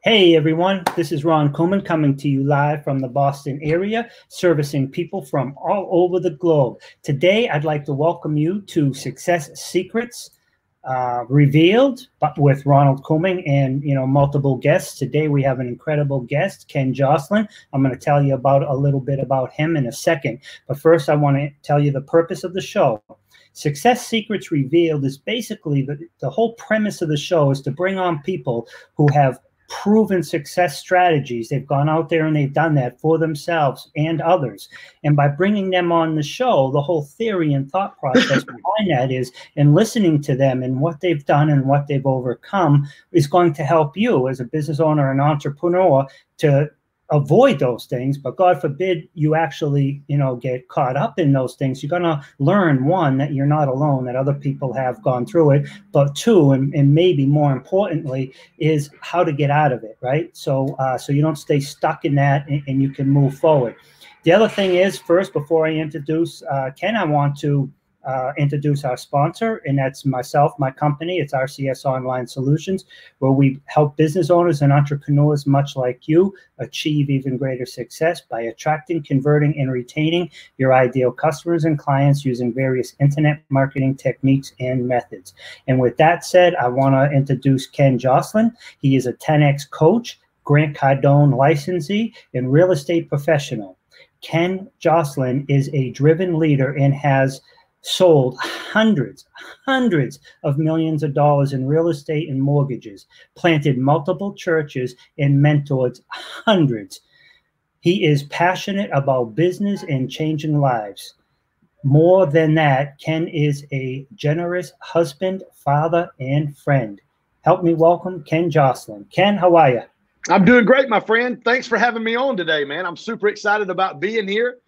Hey everyone, this is Ron Couming coming to you live from the Boston area, servicing people from all over the globe. Today, I'd like to welcome you to Success Secrets Revealed, but with Ronald Couming and multiple guests. Today, we have an incredible guest, Ken Joslin. I'm going to tell you about a little bit about him in a second. But first, I want to tell you the purpose of the show. Success Secrets Revealed is basically the whole premise of the show is to bring on people who have proven success strategies. They've gone out there and they've done that for themselves and others. And by bringing them on the show, the whole theory and thought process behind that is, and listening to them and what they've done and what they've overcome is going to help you as a business owner and entrepreneur to avoid those things. But God forbid you actually, get caught up in those things. You're going to learn, one, that you're not alone, that other people have gone through it. But two, and maybe more importantly, is how to get out of it, right? So you don't stay stuck in that and you can move forward. The other thing is, first, before I introduce Ken, I want to introduce our sponsor, and that's myself, my company. It's RCS Online Solutions, where we help business owners and entrepreneurs much like you achieve even greater success by attracting, converting, and retaining your ideal customers and clients using various internet marketing techniques and methods. And with that said, I want to introduce Ken Joslin. He is a 10X coach, Grant Cardone licensee, and real estate professional. Ken Joslin is a driven leader and has sold hundreds of millions of dollars in real estate and mortgages, planted multiple churches, and mentored hundreds. He is passionate about business and changing lives. More than that, Ken is a generous husband, father, and friend. Help me welcome Ken Joslin. Ken, how are you? I'm doing great, my friend. Thanks for having me on today, man. I'm super excited about being here.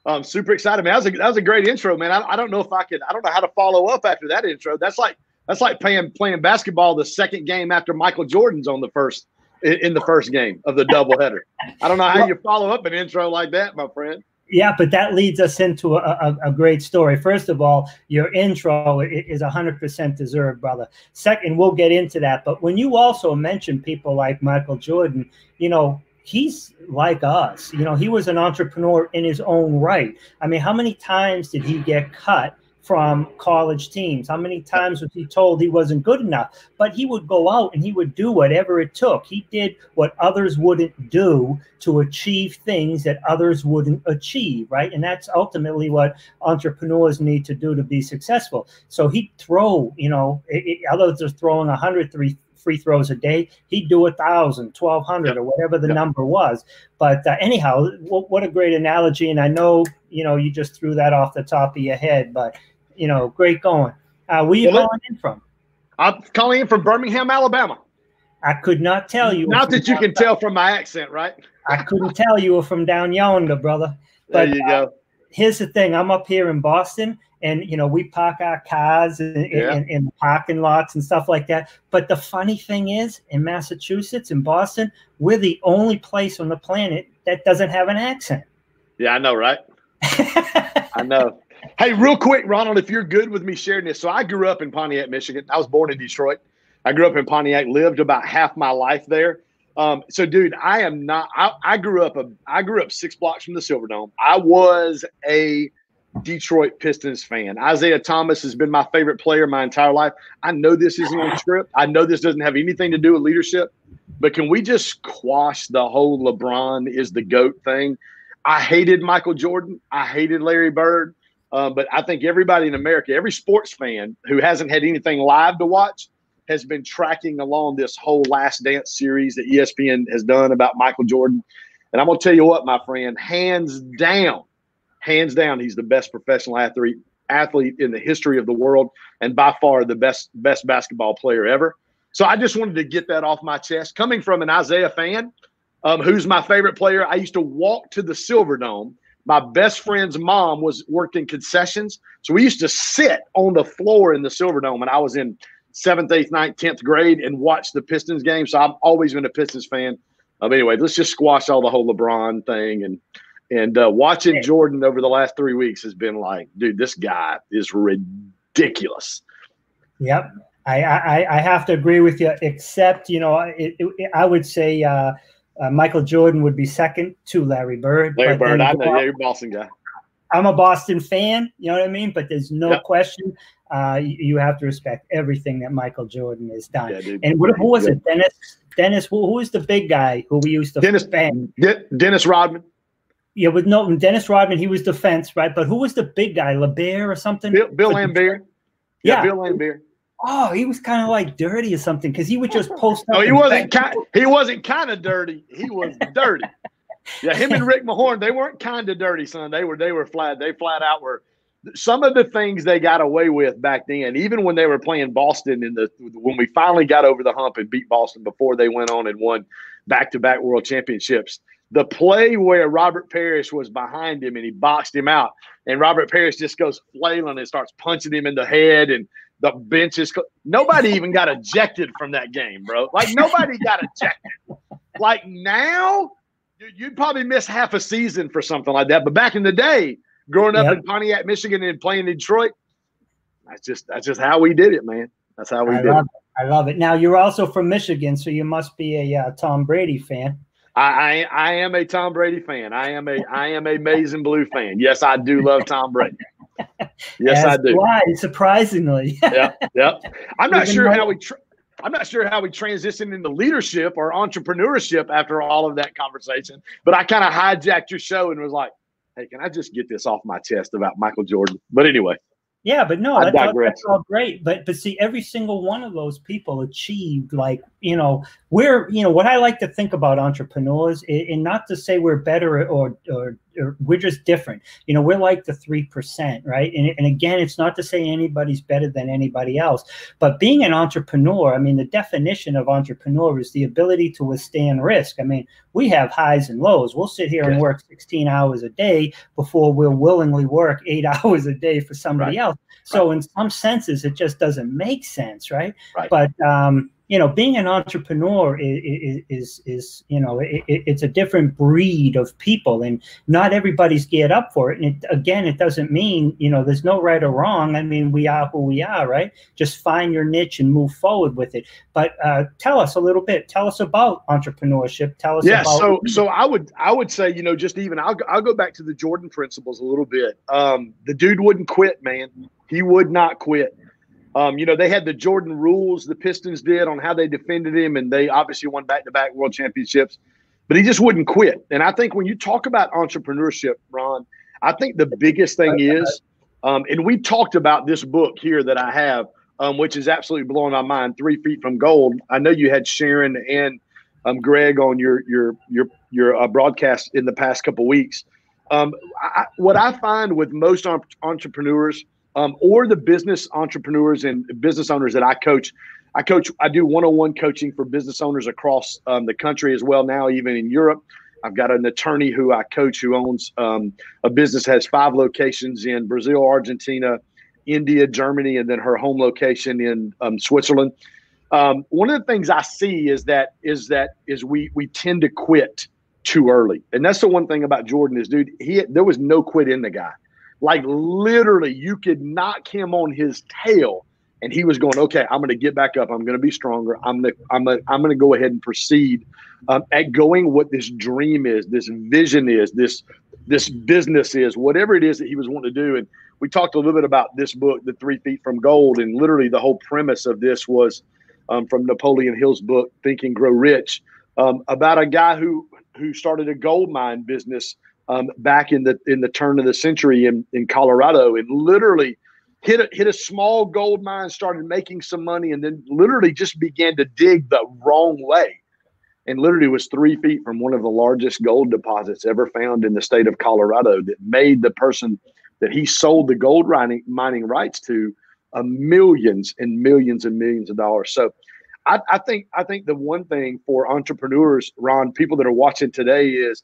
I'm super excited, man. That was a great intro, man. I don't know if I could. I don't know how to follow up after that intro. That's like playing basketball the second game after Michael Jordan's on the first game of the doubleheader. I don't know how you follow up an intro like that, my friend. Yeah, but that leads us into a great story. First of all, your intro is 100% deserved, brother. Second, we'll get into that. But when you also mention people like Michael Jordan, he's like us. He was an entrepreneur in his own right. I mean, how many times did he get cut from college teams? How many times was he told he wasn't good enough? But he would go out and he would do whatever it took. He did what others wouldn't do to achieve things that others wouldn't achieve, right? And that's ultimately what entrepreneurs need to do to be successful. So he'd throw, others are throwing 100 free throws a day. He'd do 1,000, 1,200, or whatever the number was. But anyhow, what a great analogy. And I know, you just threw that off the top of your head, but, great going. Where you calling in from? I'm calling in from Birmingham, Alabama. I could not tell you. Not that you can tell from my accent, right? I couldn't tell you were from down yonder, brother. But, there you go. Here's the thing. I'm up here in Boston, and, we park our cars in parking lots and stuff like that. But the funny thing is, in Massachusetts, in Boston, we're the only place on the planet that doesn't have an accent. Yeah, I know, right? I know. Hey, real quick, Ronald, if you're good with me sharing this. So I grew up in Pontiac, Michigan. I was born in Detroit. I grew up in Pontiac, lived about half my life there. So, dude, I grew up 6 blocks from the Silverdome. I was a Detroit Pistons fan. Isaiah Thomas has been my favorite player my entire life. I know this isn't on script. I know this doesn't have anything to do with leadership, but can we just quash the whole LeBron is the GOAT thing? I hated Michael Jordan. I hated Larry Bird. But I think everybody in America, every sports fan who hasn't had anything live to watch, has been tracking along this whole Last Dance series that ESPN has done about Michael Jordan. And I'm going to tell you what, my friend, hands down, he's the best professional athlete in the history of the world, and by far the best basketball player ever. So I just wanted to get that off my chest. Coming from an Isaiah fan, who's my favorite player, I used to walk to the Silverdome. My best friend's mom worked in concessions, so we used to sit on the floor in the Silverdome when I was in 7th, 8th, 9th, 10th grade and watch the Pistons game. So I've always been a Pistons fan. Anyway, let's just squash all the whole LeBron thing. And watching Jordan over the last 3 weeks has been like, dude, this guy is ridiculous. Yep. I have to agree with you, except, you know, I would say Michael Jordan would be second to Larry Bird. Larry Bird, I know. Yeah, you're a Boston guy. I'm a Boston fan, you know what I mean? But there's no question. You have to respect everything that Michael Jordan has done. Yeah, and who was it? Dennis, who was the big guy who we used to fan? Dennis Rodman. Yeah, with Dennis Rodman, he was defense, right? But who was the big guy? LeBear or something? Bill Laimbeer. Yeah, Bill Laimbeer. Oh, he was kind of like dirty or something because he would just post up. No, he wasn't kind of dirty. He was dirty. Yeah, him and Rick Mahorn, they weren't kind of dirty, son. They were flat. They flat out were. Some of the things they got away with back then, even when they were playing Boston when we finally got over the hump and beat Boston before they went on and won back-to-back world championships. The play where Robert Parrish was behind him and he boxed him out, and Robert Parrish just goes flailing and starts punching him in the head, and the bench is – nobody even got ejected from that game, bro. Like, nobody got ejected. Like, now, you'd probably miss half a season for something like that. But back in the day, growing up in Pontiac, Michigan and playing in Detroit, that's just how we did it, man. That's how we did it. I love it. Now, you're also from Michigan, so you must be a Tom Brady fan. I am a Tom Brady fan. I am a Maize and Blue fan. Yes, I do love Tom Brady. Yes, I do. Why? Surprisingly. Yeah. I'm not sure how we transitioned into leadership or entrepreneurship after all of that conversation, but I kind of hijacked your show and was like, hey, can I just get this off my chest about Michael Jordan? But anyway. Yeah, but no, that's all great. But see, every single one of those people achieved, like, what I like to think about entrepreneurs, and not to say we're better or we're just different. We're like the 3%, right? And again, it's not to say anybody's better than anybody else, but being an entrepreneur, I mean, the definition of entrepreneur is the ability to withstand risk. I mean, we have highs and lows. We'll sit here and work 16 hours a day before we'll willingly work 8 hours a day for somebody else. So in some senses, it just doesn't make sense, right? But being an entrepreneur is it's a different breed of people, and not everybody's geared up for it. And it doesn't mean, there's no right or wrong. I mean, we are who we are, right? Just find your niche and move forward with it. But tell us a little bit. Tell us about entrepreneurship. Tell us about. So I would say, just even I'll go back to the Jordan principles a little bit. The dude wouldn't quit, man. He would not quit. They had the Jordan rules, the Pistons did, on how they defended him, and they obviously won back-to-back world championships. But he just wouldn't quit. And I think when you talk about entrepreneurship, Ron, I think the biggest thing is, and we talked about this book here that I have, which is absolutely blowing my mind, 3 Feet from Gold. I know you had Sharon and Greg on your broadcast in the past couple of weeks. What I find with most entrepreneurs, or the business entrepreneurs and business owners that I do one-on-one coaching for business owners across the country as well now, even in Europe. I've got an attorney who I coach who owns a business, has 5 locations in Brazil, Argentina, India, Germany, and then her home location in Switzerland. One of the things I see is we tend to quit too early. And that's the one thing about Jordan is, dude, there was no quit in the guy. Like, literally, you could knock him on his tail, and he was going, okay, I'm going to get back up. I'm going to be stronger. I'm going to go ahead and proceed at going what this dream is, this vision is, this business is, whatever it is that he was wanting to do. And we talked a little bit about this book, The 3 Feet from Gold, and literally the whole premise of this was from Napoleon Hill's book, Think and Grow Rich, about a guy who started a gold mine business back in the turn of the century in Colorado, and literally hit a small gold mine, started making some money, and then literally just began to dig the wrong way, and literally was 3 feet from one of the largest gold deposits ever found in the state of Colorado that made the person that he sold the gold mining rights to millions and millions and millions of dollars. So I think the one thing for entrepreneurs, Ron, people that are watching today is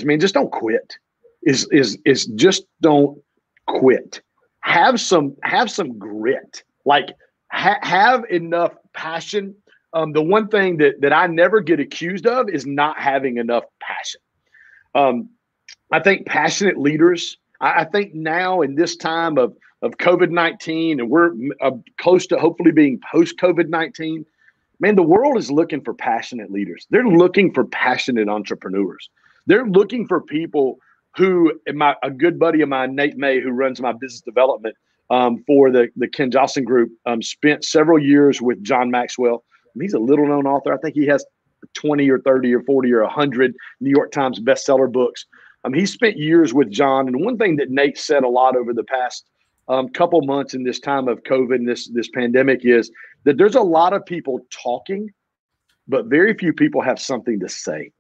man, just don't quit. Is just don't quit. Have some grit. Like have enough passion. The one thing that I never get accused of is not having enough passion. I think passionate leaders. I think now in this time of of COVID-19, and we're close to hopefully being post-COVID-19. Man, the world is looking for passionate leaders. They're looking for passionate entrepreneurs. They're looking for people who, a good buddy of mine, Nate May, who runs my business development for the Ken Joslin Group, spent several years with John Maxwell. He's a little known author. I think he has 20 or 30 or 40 or 100 New York Times bestseller books. He spent years with John. And one thing that Nate said a lot over the past couple months in this time of COVID and this pandemic is that there's a lot of people talking, but very few people have something to say.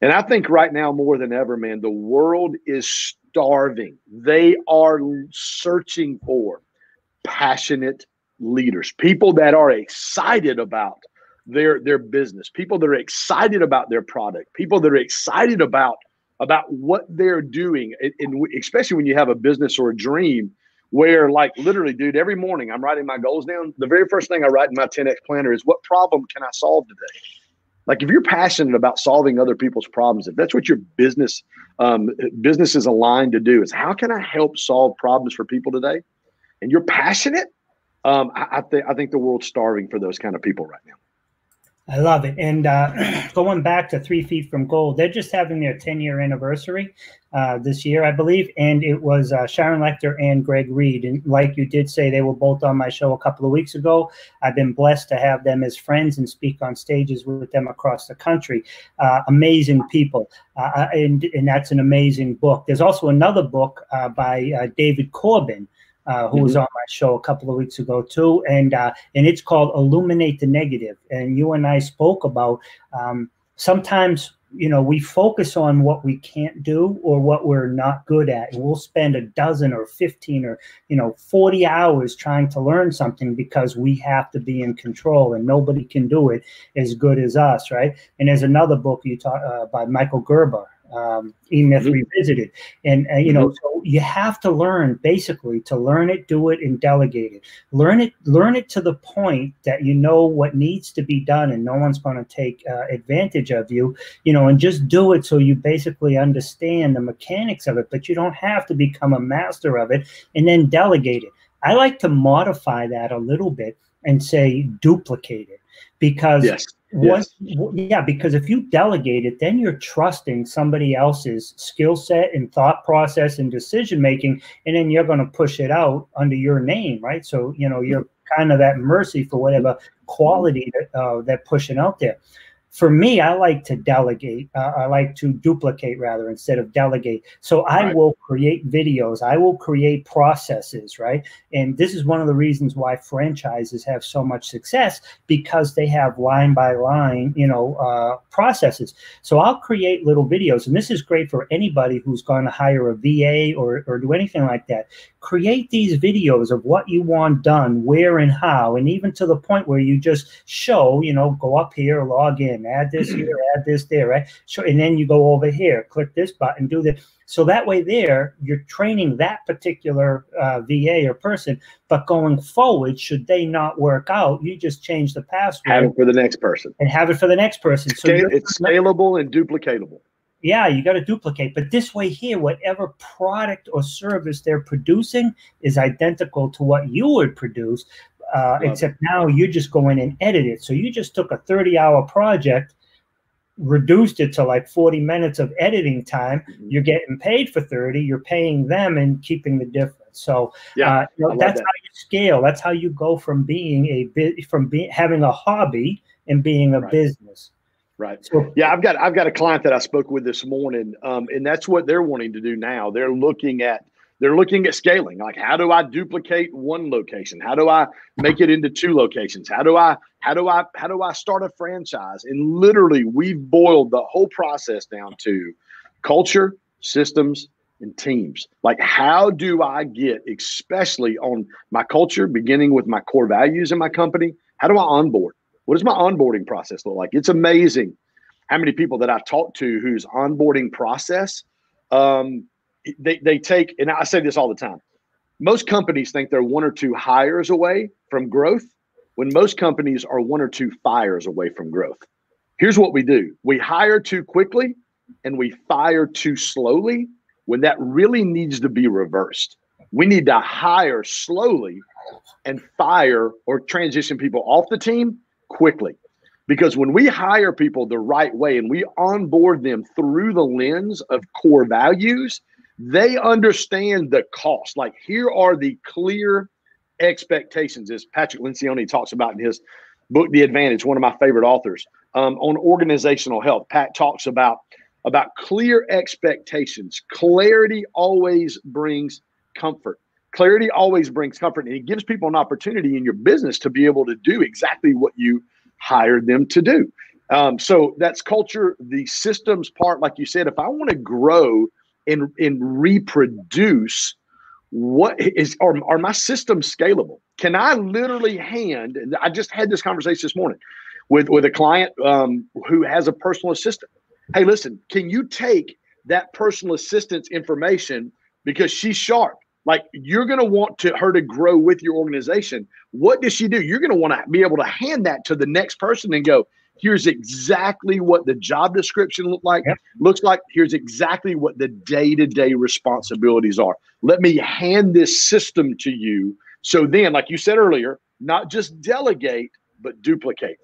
And I think right now more than ever, man, the world is starving. They are searching for passionate leaders, people that are excited about their business, people that are excited about their product, people that are excited about what they're doing. And especially when you have a business or a dream where, like, literally, dude, every morning I'm writing my goals down. The very first thing I write in my 10X planner is, what problem can I solve today? Like, if you're passionate about solving other people's problems, if that's what your business is aligned to do, is how can I help solve problems for people today? And you're passionate. I think the world's starving for those kind of people right now. I love it. And going back to 3 Feet from Gold, they're just having their 10-year anniversary this year, I believe. And it was Sharon Lechter and Greg Reed. And like you did say, they were both on my show a couple of weeks ago. I've been blessed to have them as friends and speak on stages with them across the country. Amazing people. And that's an amazing book. There's also another book by David Corbin, who was on my show a couple of weeks ago too, and it's called Illuminate the Negative. And you and I spoke about sometimes, we focus on what we can't do or what we're not good at, and we'll spend a dozen or 15 or 40 hours trying to learn something because we have to be in control, and nobody can do it as good as us, right? And there's another book you talk by Michael Gerber, E-Myth Revisited. And, so you have to learn, basically, to learn it, do it, and delegate it. Learn it to the point that you know what needs to be done and no one's going to take advantage of you, and just do it so you basically understand the mechanics of it, but you don't have to become a master of it, and then delegate it. I like to modify that a little bit and say duplicate it, because because if you delegate it, then you're trusting somebody else's skill set and thought process and decision making, and then you're going to push it out under your name, right? So you're kind of at mercy for whatever quality that they're pushing out there. For me, I like to delegate. I like to duplicate rather instead of delegate. So I will create videos. I will create processes, right? And this is one of the reasons why franchises have so much success, because they have line by line, processes. So I'll create little videos, and this is great for anybody who's going to hire a VA or do anything like that. Create these videos of what you want done, where and how, and even to the point where you just show, go up here, log in, add this here, add this there, right? So, and then you go over here, click this button, do this. So that way there, you're training that particular VA or person, but going forward, should they not work out, you just change the password. Have it for the next person. And have it for the next person. So it's scalable and duplicatable. Yeah, you got to duplicate. But this way here, whatever product or service they're producing is identical to what you would produce, except now you just go in and edit it. So you just took a 30-hour project, reduced it to like 40 minutes of editing time. You're getting paid for 30. You're paying them and keeping the difference. So that's how you scale. That's how you go from being having a hobby and being a business. Right. So, I've got a client that I spoke with this morning, and that's what they're wanting to do now. They're looking at scaling. Like, how do I duplicate one location? How do I make it into 2 locations? How do I start a franchise? And literally, we've boiled the whole process down to culture, systems, and teams. Like, how do I get, especially on my culture, beginning with my core values in my company, how do I onboard? What does my onboarding process look like? It's amazing how many people that I talk to whose onboarding process, they take, and I say this all the time, most companies think they're 1 or 2 hires away from growth, when most companies are 1 or 2 fires away from growth. Here's what we do. We hire too quickly and we fire too slowly, when that really needs to be reversed. We need to hire slowly and fire or transition people off the team quickly. Because when we hire people the right way and we onboard them through the lens of core values, they understand the cost. Like, here are the clear expectations, as Patrick Lencioni talks about in his book, The Advantage, one of my favorite authors, on organizational health. Pat talks about clear expectations. Clarity always brings comfort. Clarity always brings comfort, and it gives people an opportunity in your business to be able to do exactly what you hired them to do. So that's culture. The systems part, like you said, if I want to grow and reproduce, are my systems scalable? Can I literally and I just had this conversation this morning with a client who has a personal assistant. Hey, listen, can you take that personal assistant's information, because she's sharp? Like, you're going to want her to grow with your organization. What does she do? You're going to want to be able to hand that to the next person and go, here's exactly what the job description looks like. Here's exactly what the day-to-day responsibilities are. Let me hand this system to you. So then, like you said earlier, not just delegate, but duplicate.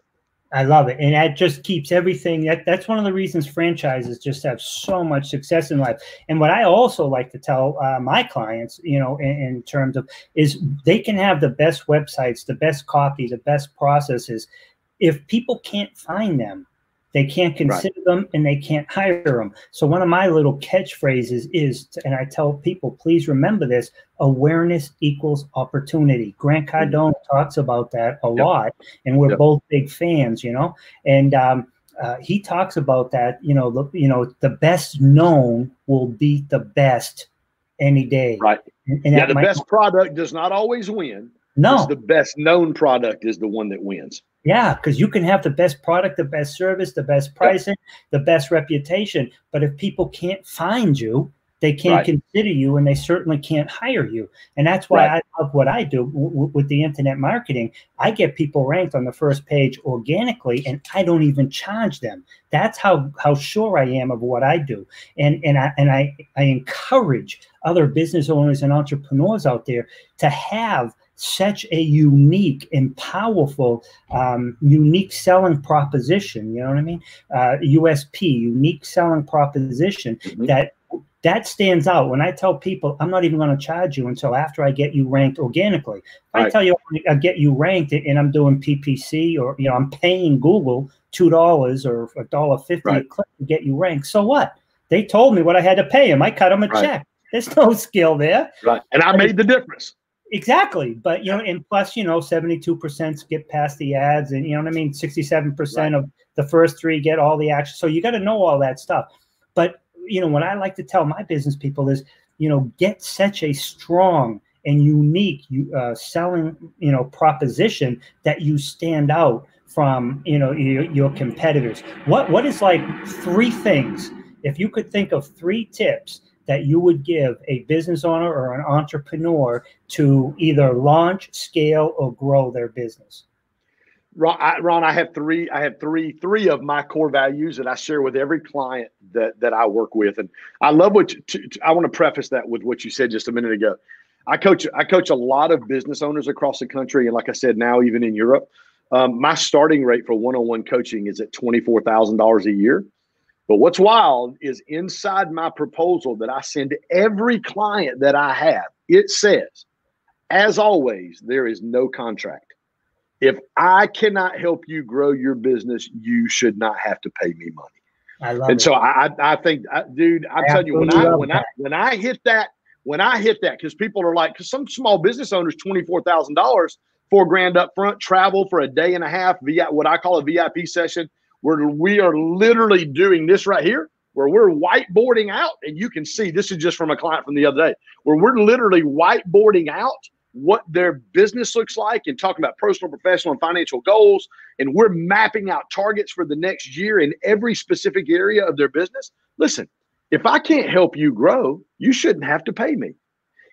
I love it. And that just keeps everything. That's one of the reasons franchises just have so much success in life. And what I also like to tell my clients, in terms of, is they can have the best websites, the best copy, the best processes. If people can't find them, they can't consider them, and they can't hire them. So one of my little catchphrases is, and I tell people, please remember this: awareness equals opportunity. Grant Cardone talks about that a lot, and we're both big fans, And he talks about that. The best known will beat the best any day. Right. And the best product does not always win. No, it's the best known product is the one that wins. Yeah, because you can have the best product, the best service, the best pricing, the best reputation. But if people can't find you, they can't consider you, and they certainly can't hire you. And that's why I love what I do with the internet marketing. I get people ranked on the first page organically, and I don't even charge them. That's how sure I am of what I do. And I encourage other business owners and entrepreneurs out there to have such a unique and powerful, unique selling proposition. You know what I mean? USP, unique selling proposition, that stands out. When I tell people, I'm not even going to charge you until after I get you ranked organically. If I tell you I get you ranked and I'm doing PPC, or I'm paying Google $2 or $1.50 a click to get you ranked, so what? They told me what I had to pay them. I cut them a check. There's no skill there. Right. And I made the difference. Exactly. But, and plus, 72% get past the ads, and 67% of the first 3 get all the action. So you got to know all that stuff. But, what I like to tell my business people is, get such a strong and unique selling, proposition that you stand out from, your competitors. What is like 3 things, if you could think of 3 tips that you would give a business owner or an entrepreneur to either launch, scale, or grow their business? Ron, I have three of my core values that I share with every client that I work with. And I love I want to preface that with what you said just a minute ago. I coach a lot of business owners across the country. And like I said, now even in Europe, my starting rate for one-on-one coaching is at $24,000 a year. But what's wild is inside my proposal that I send to every client that I have, it says, as always, there is no contract. If I cannot help you grow your business, you should not have to pay me money. I love it. So I think, dude, I'm telling you, when I hit that, because people are like, because some small business owners, $24,000, $4,000 up front, travel for a day and a half via what I call a VIP session, where we are literally doing this right here, where we're whiteboarding out, and you can see, this is just from a client from the other day, where we're literally whiteboarding out what their business looks like and talking about personal, professional, and financial goals. And we're mapping out targets for the next year in every specific area of their business. Listen, if I can't help you grow, you shouldn't have to pay me.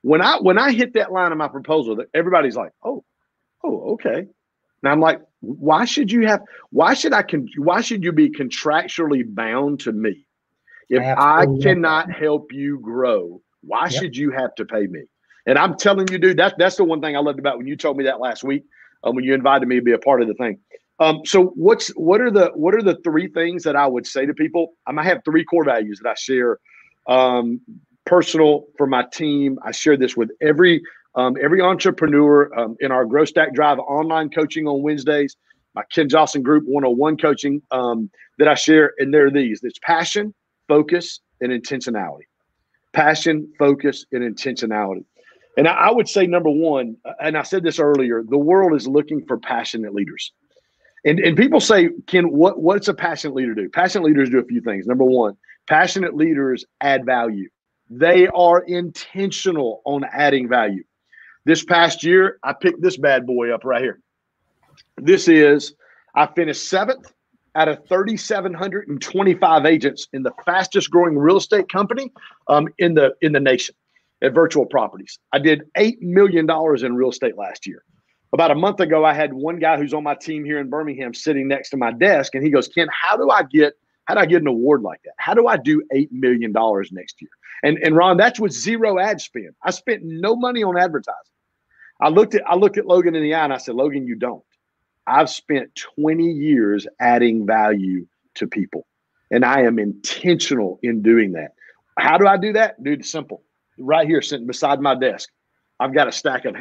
When I hit that line in my proposal, that everybody's like, oh, okay. And I'm like, why should you be contractually bound to me? If I cannot help you grow, why should you have to pay me? And I'm telling you, dude, that's the one thing I loved about when you told me that last week, when you invited me to be a part of the thing. So what are the three things that I would say to people? I have three core values that I share. Personal for my team. I share this with every entrepreneur in our Growth Stack Drive online coaching on Wednesdays, my Ken Joslin Group 101 coaching that I share. And there are these. It's passion, focus, and intentionality. Passion, focus, and intentionality. And I would say number one, and I said this earlier, the world is looking for passionate leaders. And people say, Ken, what's a passionate leader do? Passionate leaders do a few things. Number one, passionate leaders add value. They are intentional on adding value. This past year, I picked this bad boy up right here. I finished 7th out of 3,725 agents in the fastest growing real estate company in the nation at Virtual Properties. I did $8 million in real estate last year. About a month ago, I had one guy who's on my team here in Birmingham sitting next to my desk, and he goes, Ken, how do I get an award like that? How do I do $8 million next year? And Ron, that's with zero ad spend. I spent no money on advertising. I looked at Logan in the eye and I said, Logan, you don't. I've spent 20 years adding value to people, and I am intentional in doing that. How do I do that? Dude, it's simple. Right here, sitting beside my desk, I've got a stack of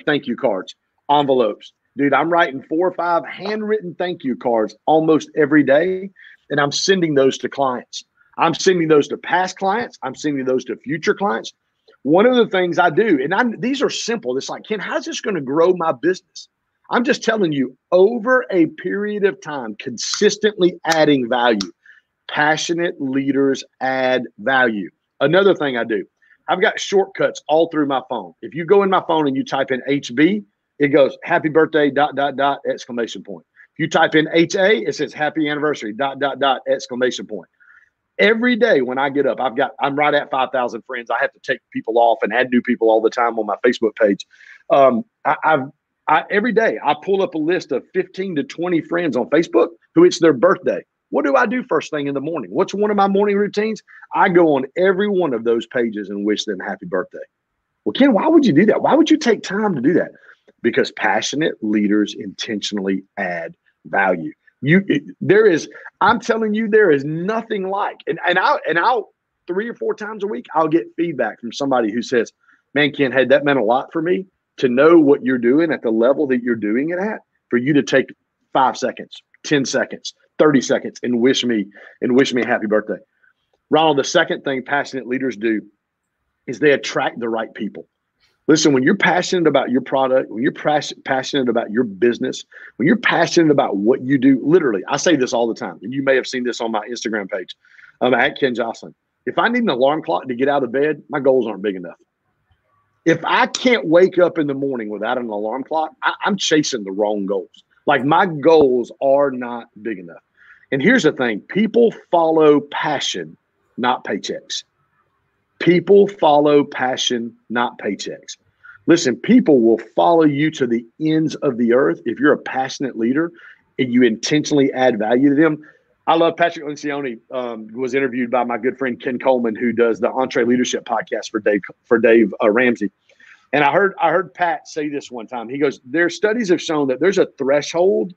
thank you cards, envelopes. Dude, I'm writing 4 or 5 handwritten thank you cards almost every day, and I'm sending those to clients. I'm sending those to past clients. I'm sending those to future clients. One of the things I do, and these are simple. It's like, Ken, how's this going to grow my business? I'm just telling you, over a period of time, consistently adding value. Passionate leaders add value. Another thing I do, I've got shortcuts all through my phone. If you go in my phone and you type in HB, it goes happy birthday, ... exclamation point. If you type in HA, it says happy anniversary, ... exclamation point. Every day when I get up, I'm right at 5,000 friends. I have to take people off and add new people all the time on my Facebook page. Every day I pull up a list of 15 to 20 friends on Facebook who it's their birthday. What do I do first thing in the morning? What's one of my morning routines? I go on every one of those pages and wish them happy birthday. Well, Ken, why would you do that? Why would you take time to do that? Because passionate leaders intentionally add value. I'm telling you, there is nothing like, and I'll 3 or 4 times a week, I'll get feedback from somebody who says, man, Ken, hey, that meant a lot for me to know what you're doing at the level that you're doing it at, for you to take 5 seconds, 10 seconds, 30 seconds and wish me a happy birthday. Ronald, the second thing passionate leaders do is they attract the right people. Listen, when you're passionate about your product, when you're passionate about your business, when you're passionate about what you do, literally, I say this all the time, and you may have seen this on my Instagram page, at Ken Joslin. If I need an alarm clock to get out of bed, my goals aren't big enough. If I can't wake up in the morning without an alarm clock, I'm chasing the wrong goals. Like, my goals are not big enough. And here's the thing, people follow passion, not paychecks. People follow passion, not paychecks. Listen, people will follow you to the ends of the earth if you're a passionate leader and you intentionally add value to them. I love Patrick Lencioni, was interviewed by my good friend Ken Coleman, who does the Entree Leadership podcast for Dave Ramsey. And I heard Pat say this one time. He goes, their studies have shown that there's a threshold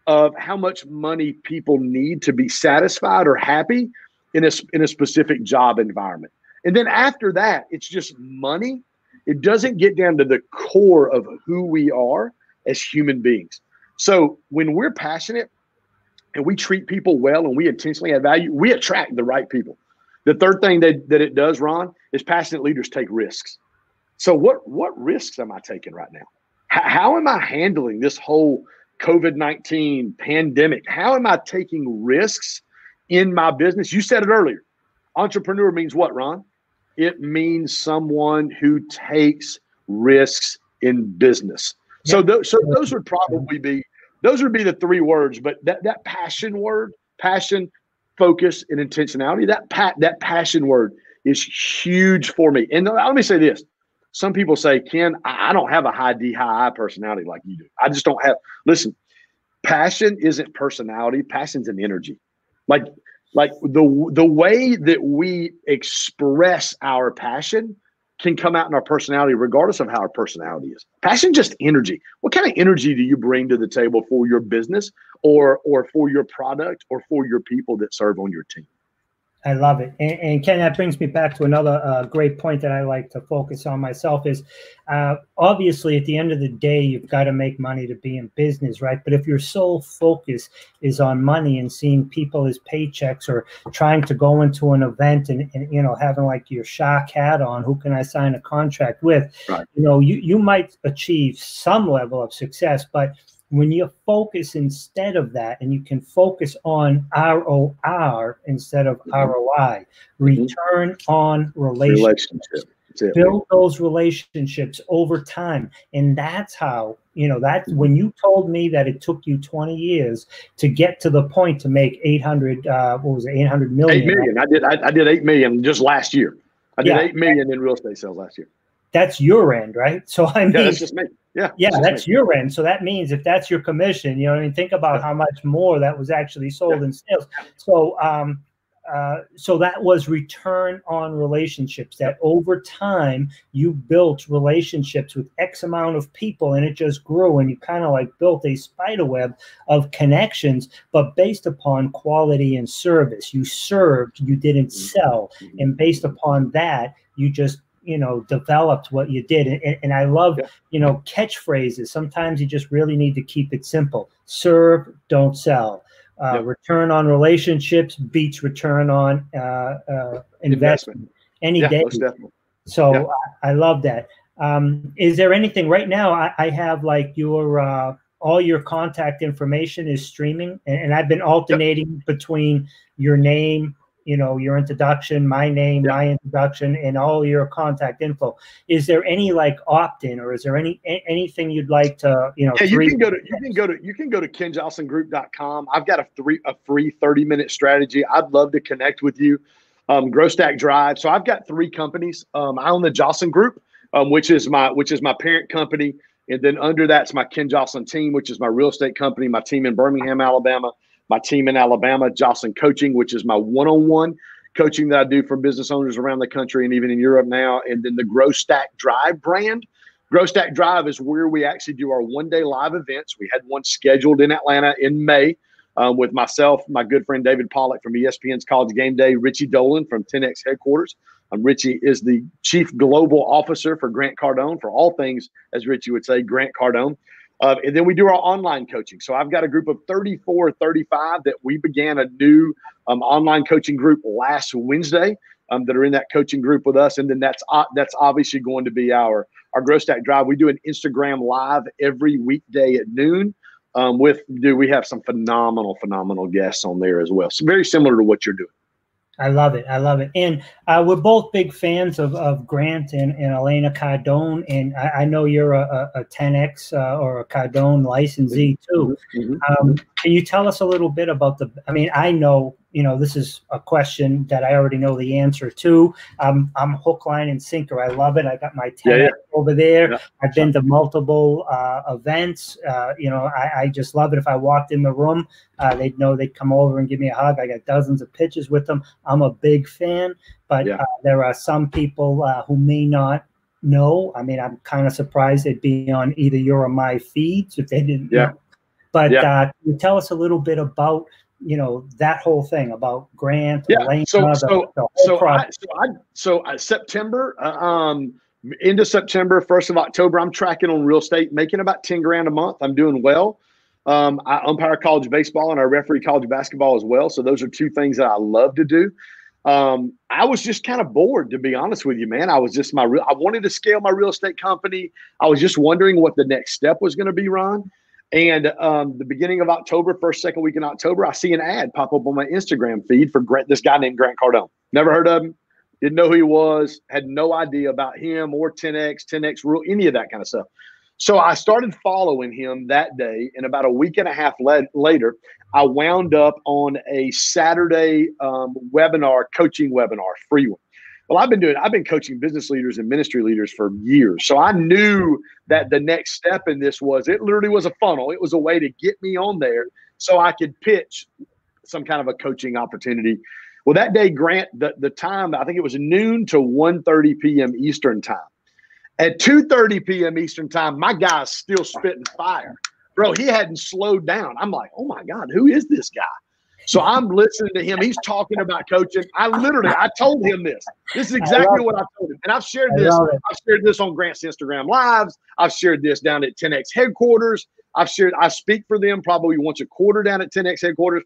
of how much money people need to be satisfied or happy in a specific job environment. And then after that, it's just money. It doesn't get down to the core of who we are as human beings. So when we're passionate and we treat people well and we intentionally add value, we attract the right people. The third thing that it does, Ron, is passionate leaders take risks. So what risks am I taking right now? How am I handling this whole COVID-19 pandemic? How am I taking risks in my business? You said it earlier. Entrepreneur means what, Ron? It means someone who takes risks in business. So those would probably be the 3 words. But that passion word, passion, focus, and intentionality, that passion word is huge for me. And let me say this. Some people say, Ken, I don't have a high D, high I personality like you do. I just don't have. Listen, passion isn't personality. Passion's an energy. Like the way that we express our passion can come out in our personality, regardless of how our personality is. Passion, just energy. What kind of energy do you bring to the table for your business or for your product or for your people that serve on your team? I love it. And Ken, that brings me back to another great point that I like to focus on myself is obviously at the end of the day, you've got to make money to be in business, right? But if your sole focus is on money and seeing people as paychecks or trying to go into an event and you know, having like your shark hat on, who can I sign a contract with? Right. You know, you might achieve some level of success, but when you focus instead of that, and you can focus on ROR instead of ROI, return on relationships, build those relationships over time. And that's how, you know, that's when you told me that it took you 20 years to get to the point to make 800, what was it, 800 million? 8 million. Right? I did 8 million just last year. I did 8 million in real estate sales last year. That's your end, right? So I mean, yeah, that's just me. Yeah, that's your end. So that means if that's your commission, you know what I mean? Think about how much more that was actually sold in sales. So, so that was return on relationships, that over time you built relationships with X amount of people and it just grew and you kind of like built a spider web of connections, but based upon quality and service. You served, you didn't sell. And based upon that, you just, you know, developed what you did. And I love, you know, catchphrases. Sometimes you just really need to keep it simple. Serve, don't sell. Return on relationships beats return on investment any day. So I love that. Is there anything right now? I have like your all your contact information is streaming, and I've been alternating between your name, you know, your introduction, my name, my introduction, and all your contact info. Is there any like opt-in, or is there anything you'd like to, you know? Yeah, you can go to kenjoslingroup.com. I've got a free 30-minute strategy. I'd love to connect with you. Growth Stack Drive. So I've got 3 companies. I own the Joslin Group, which is my parent company, and then under that's my Ken Joslin team, which is my real estate company, my team in Birmingham, Alabama. My team in Alabama, Joslin Coaching, which is my one-on-one coaching that I do for business owners around the country and even in Europe now. And then the Growth Stack Drive brand. Growth Stack Drive is where we actually do our one-day live events. We had one scheduled in Atlanta in May with myself, my good friend David Pollack from ESPN's College Game Day, Richie Dolan from 10X headquarters. Richie is the Chief Global Officer for Grant Cardone, for all things, as Richie would say, Grant Cardone. And then we do our online coaching. So I've got a group of 34, 35 that we began a new online coaching group last Wednesday that are in that coaching group with us. And then that's obviously going to be our Growth Stack Drive. We do an Instagram live every weekday at noon. We have some phenomenal guests on there as well. So very similar to what you're doing. I love it. I love it. And we're both big fans of Grant and Elena Cardone. And I know you're a 10X or a Cardone licensee too. Can you tell us a little bit about I know, you know, this is a question that I already know the answer to. I'm hook, line, and sinker. I love it. I got my 10X over there. I've been to multiple events. You know, I just love it. If I walked in the room, they'd know they'd come over and give me a hug. I got dozens of pictures with them. I'm a big fan, but there are some people who may not know. I mean, I'm kind of surprised they'd be on either your or my feeds if they didn't know. But can you tell us a little bit about, you know, that whole thing about Grant? Elena, September, end of September, 1st of October, I'm tracking on real estate, making about 10 grand a month. I'm doing well. I umpire college baseball and I referee college basketball as well. So those are 2 things that I love to do. I was just kind of bored, to be honest with you, man. I wanted to scale my real estate company. I was just wondering what the next step was going to be, Ron. And the beginning of October, first, second week in October, I see an ad pop up on my Instagram feed for this guy named Grant Cardone. Never heard of him. Didn't know who he was. Had no idea about him or 10X rule, any of that kind of stuff. So I started following him that day. And about a week and a half later, I wound up on a Saturday coaching webinar, free one. Well, I've been coaching business leaders and ministry leaders for years. So I knew that the next step in this it literally was a funnel. It was a way to get me on there so I could pitch some kind of a coaching opportunity. Well, that day, Grant, the time, I think it was noon to 1:30 p.m. Eastern time. At 2:30 p.m. Eastern time, my guy's still spitting fire. Bro, he hadn't slowed down. I'm like, oh my God, who is this guy? So I'm listening to him. He's talking about coaching. I told him this. This is exactly what I told him. And I've shared this. I've shared this on Grant's Instagram Lives. I've shared this down at 10X headquarters. I speak for them probably once a quarter down at 10X headquarters.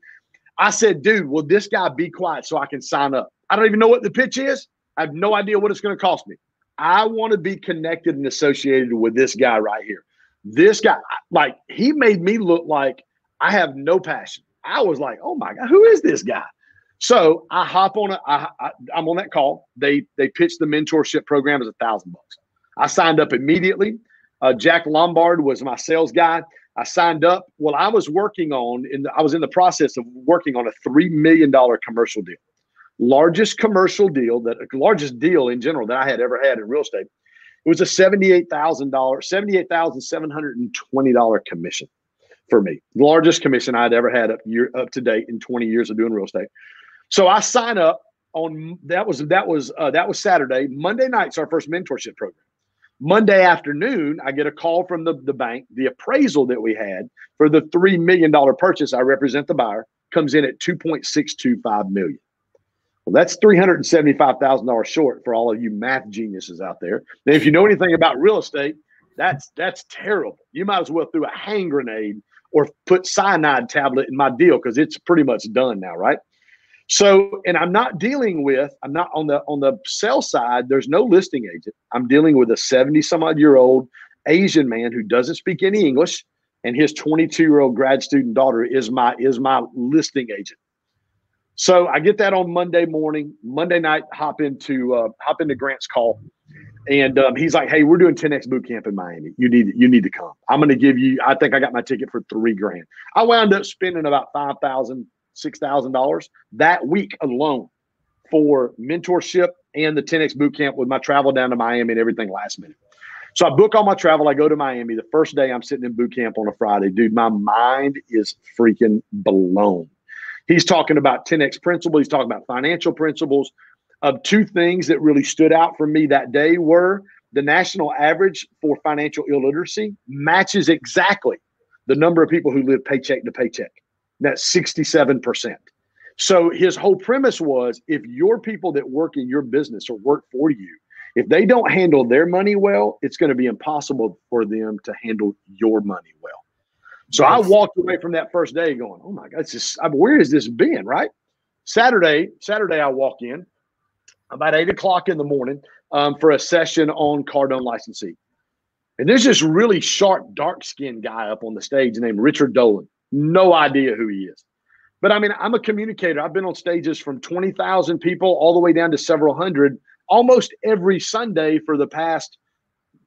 I said, dude, will this guy be quiet so I can sign up? I don't even know what the pitch is. I have no idea what it's going to cost me. I want to be connected and associated with this guy right here. This guy, like, he made me look like I have no passion. I was like, oh my God, who is this guy? So I hop on I'm on that call. They pitched the mentorship program as $1,000. I signed up immediately. Jack Lombard was my sales guy. I signed up. Well, I was I was in the process of working on a $3 million commercial deal. Largest deal in general that I had ever had in real estate. It was a $78,720 commission for me. The largest commission I'd ever had up to date in 20 years of doing real estate. So I sign up on that was Saturday. Monday night's our first mentorship program. Monday afternoon, I get a call from the bank. The appraisal that we had for the $3 million purchase, I represent the buyer, comes in at $2.625 million. Well, that's $375,000 short for all of you math geniuses out there. Now, if you know anything about real estate, that's terrible. You might as well throw a hand grenade or put cyanide tablet in my deal because it's pretty much done now, right? So, and I'm not on the sell side, there's no listing agent. I'm dealing with a 70-some-odd-year-old Asian man who doesn't speak any English, and his 22-year-old grad student daughter is my listing agent. So I get that on Monday morning. Monday night, hop into Grant's call. And he's like, hey, we're doing 10X boot camp in Miami. You need to come. I'm going to give you, I think I got my ticket for $3,000. I wound up spending about $5,000, $6,000 that week alone for mentorship and the 10X boot camp with my travel down to Miami and everything last minute. So I book all my travel. I go to Miami. The first day I'm sitting in boot camp on a Friday. Dude, my mind is freaking blown. He's talking about 10X principles. He's talking about financial principles. Two things that really stood out for me that day were the national average for financial illiteracy matches exactly the number of people who live paycheck to paycheck. That's 67%. So his whole premise was, if your people that work in your business or work for you, if they don't handle their money well, it's going to be impossible for them to handle your money well. So I walked away from that first day going, oh my God, where has this been, right? Saturday I walk in about 8 o'clock in the morning for a session on Cardone licensee. And there's this really sharp, dark-skinned guy up on the stage named Richard Dolan. No idea who he is. But I mean, I'm a communicator. I've been on stages from 20,000 people all the way down to several hundred almost every Sunday for the past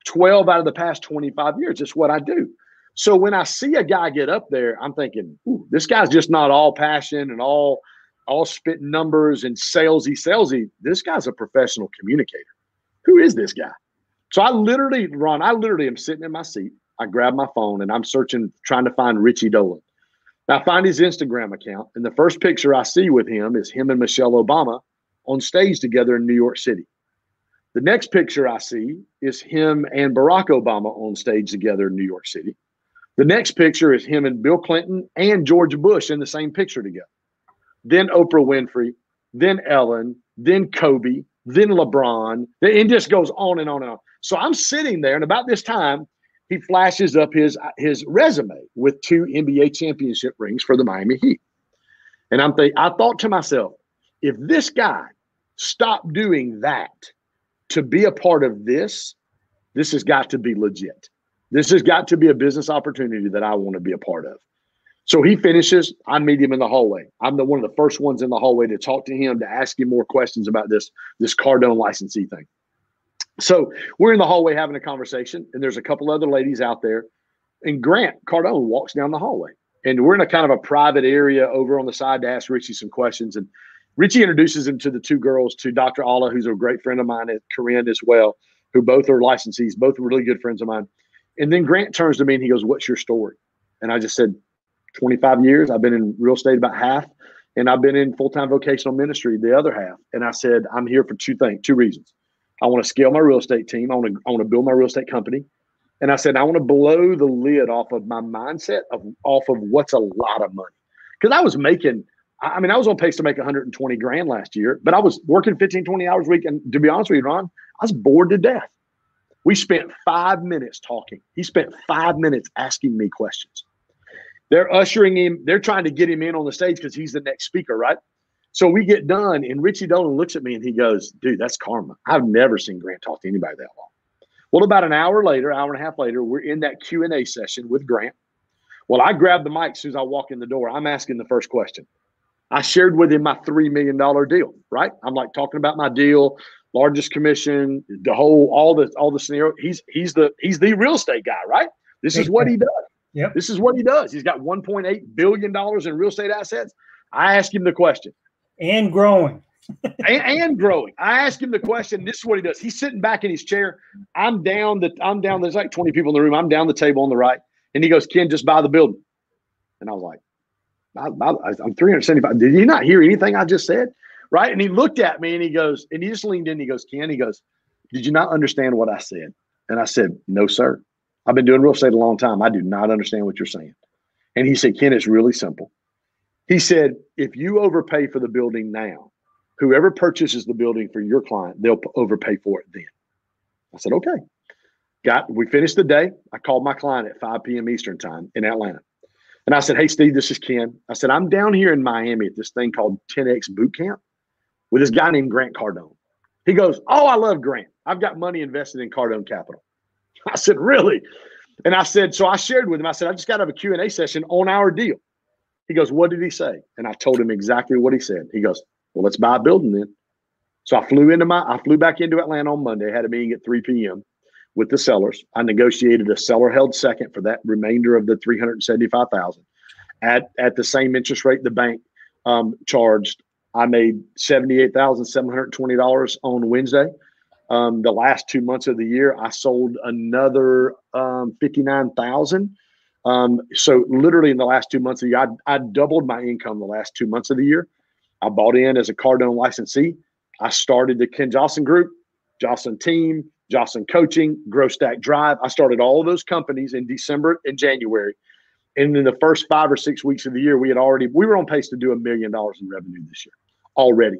12 out of the past 25 years. It's what I do. So when I see a guy get up there, I'm thinking, ooh, this guy's just not all passion and all spitting numbers and salesy. This guy's a professional communicator. Who is this guy? So Ron, I literally am sitting in my seat. I grab my phone and I'm searching, trying to find Richie Dolan. Now I find his Instagram account, and the first picture I see with him is him and Michelle Obama on stage together in New York City. The next picture I see is him and Barack Obama on stage together in New York City. The next picture is him and Bill Clinton and George Bush in the same picture together. Then Oprah Winfrey, then Ellen, then Kobe, then LeBron. It just goes on and on and on. So I'm sitting there, and about this time, he flashes up his resume with 2 NBA championship rings for the Miami Heat. And I thought to myself, if this guy stopped doing that to be a part of this has got to be legit. This has got to be a business opportunity that I want to be a part of. So he finishes. I meet him in the hallway. I'm one of the first ones in the hallway to talk to him, to ask him more questions about this Cardone licensee thing. So we're in the hallway having a conversation, and there's a couple other ladies out there. And Grant Cardone walks down the hallway. And we're in a kind of a private area over on the side to ask Richie some questions. And Richie introduces him to the 2 girls, to Dr. Allah, who's a great friend of mine, and Corinne as well, who both are licensees, both really good friends of mine. And then Grant turns to me and he goes, what's your story? And I just said, 25 years. I've been in real estate about half. and I've been in full-time vocational ministry the other half. And I said, I'm here for two reasons. I want to scale my real estate team. I want to build my real estate company. And I said, I want to blow the lid off of my mindset off of what's a lot of money. Because I was on pace to make 120 grand last year, but I was working 15, 20 hours a week. And to be honest with you, Ron, I was bored to death. We spent 5 minutes talking. He spent 5 minutes asking me questions. They're ushering him. They're trying to get him in on the stage because he's the next speaker, right? So we get done, and Richie Dolan looks at me, and he goes, dude, that's karma. I've never seen Grant talk to anybody that long. Well, about an hour and a half later, we're in that Q&A session with Grant. Well, I grabbed the mic as soon as I walk in the door. I'm asking the first question. I shared with him my $3 million deal, right? I'm like talking about my deal, largest commission, all the scenario. He's the real estate guy, right? This is what he does. Yep. This is what he does. He's got $1.8 billion in real estate assets. I ask him the question. And growing. and growing. I ask him the question. This is what he does. He's sitting back in his chair. I'm down. There's like 20 people in the room. I'm down the table on the right. And he goes, Ken, just buy the building. And I was like, I'm 375. Did you not hear anything I just said? Right. And he looked at me and he goes, and he just leaned in. He goes, Ken, did you not understand what I said? And I said, no, sir. I've been doing real estate a long time. I do not understand what you're saying. And he said, Ken, it's really simple. He said, if you overpay for the building now, whoever purchases the building for your client, they'll overpay for it then. I said, okay. We finished the day. I called my client at 5 p.m. Eastern time in Atlanta. And I said, hey, Steve, this is Ken. I said, I'm down here in Miami at this thing called 10X Boot Camp with this guy named Grant Cardone. He goes, oh, I love Grant. I've got money invested in Cardone Capital. I said, really? And I said, so I shared with him. I said, I just got to have a Q&A session on our deal. He goes, what did he say? And I told him exactly what he said. He goes, well, let's buy a building then. So I flew back into Atlanta on Monday. I had a meeting at 3 p.m. with the sellers. I negotiated a seller held second for that remainder of the $375,000 at the same interest rate the bank charged. I made $78,720 on Wednesday. The last 2 months of the year, I sold another $59,000. So literally in the last 2 months of the year, I doubled my income the last 2 months of the year. I bought in as a Cardone licensee. I started the Ken Joslin Group, Joslin Team, Joslin Coaching, Grow Stack Drive. I started all of those companies in December and January. And in the first 5 or 6 weeks of the year, we were on pace to do $1 million in revenue this year already,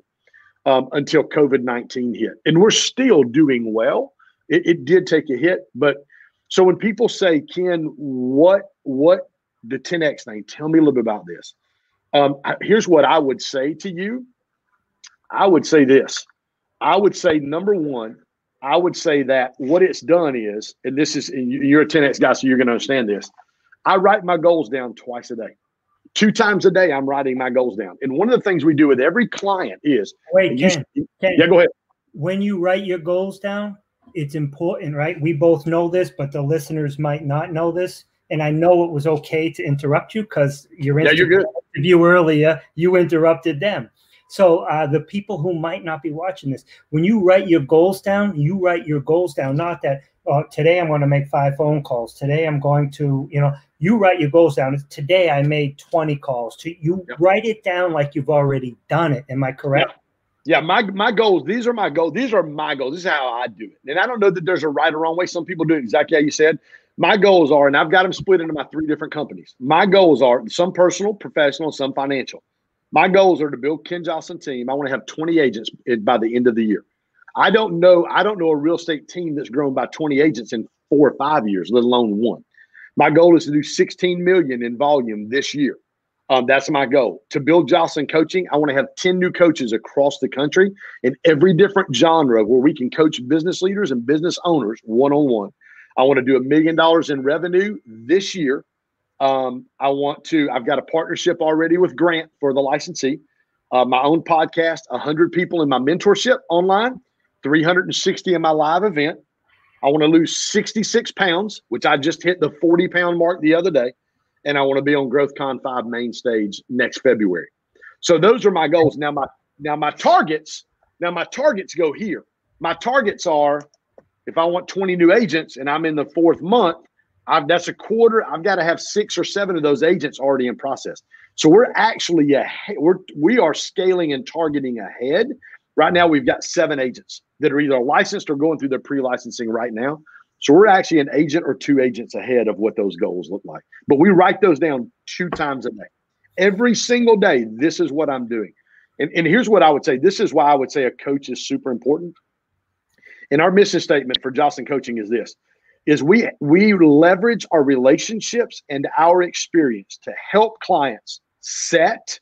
until COVID-19 hit. And we're still doing well. It did take a hit. But so when people say, Ken, what the 10X thing, tell me a little bit about this. Here's what I would say to you. I would say this. I would say, number one, I would say that what it's done is, and you're a 10X guy, so you're going to understand this. I write my goals down twice a day. 2 times a day, I'm writing my goals down. And one of the things we do with every client is – Wait, Ken, yeah, go ahead. When you write your goals down, it's important, right? We both know this, but the listeners might not know this. And I know it was okay to interrupt you because you're good. You earlier, you interrupted them. So the people who might not be watching this, when you write your goals down, not that, today I'm going to make 5 phone calls. Today I'm going to, you write your goals down. Today I made 20 calls. Write it down like you've already done it. Am I correct? Yeah, my goals, these are my goals. These are my goals. This is how I do it. And I don't know that there's a right or wrong way. Some people do it exactly how you said. My goals are, and I've got them split into my 3 different companies. My goals are some personal, professional, and some financial. My goals are to build Ken Joslin team. I want to have 20 agents by the end of the year. I don't know a real estate team that's grown by 20 agents in 4 or 5 years, let alone 1. My goal is to do 16 million in volume this year. That's my goal. To build Joslin Coaching, I want to have 10 new coaches across the country in every different genre where we can coach business leaders and business owners one-on-one. I want to do $1 million in revenue this year. I've got a partnership already with Grant for the licensee, my own podcast, 100 people in my mentorship online, 360 in my live event. I want to lose 66 pounds, which I just hit the 40-pound mark the other day. And I want to be on GrowthCon 5 main stage next February. So those are my goals. Now my targets go here. My targets are, if I want 20 new agents and I'm in the 4th month, That's a quarter. I've got to have 6 or 7 of those agents already in process. So we're actually we are scaling and targeting ahead. Right now, we've got 7 agents that are either licensed or going through their pre-licensing right now. So we're actually an agent or 2 agents ahead of what those goals look like. But we write those down 2 times a day. Every single day, this is what I'm doing. And here's what I would say. This is why I would say a coach is super important. And our mission statement for Joslin Coaching is this, is we leverage our relationships and our experience to help clients set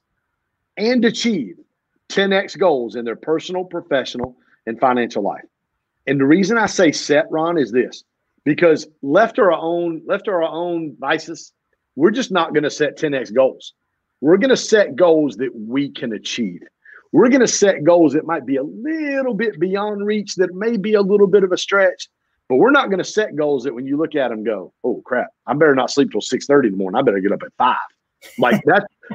and achieve 10x goals in their personal, professional, and financial life. And the reason I say set, Ron, is this, because left to our own vices, we're just not going to set 10x goals. We're going to set goals that we can achieve. We're going to set goals that might be a little bit beyond reach, that may be a little bit of a stretch, but we're not going to set goals that when you look at them go, oh crap, I better not sleep till 6:30 in the morning. I better get up at 5. Like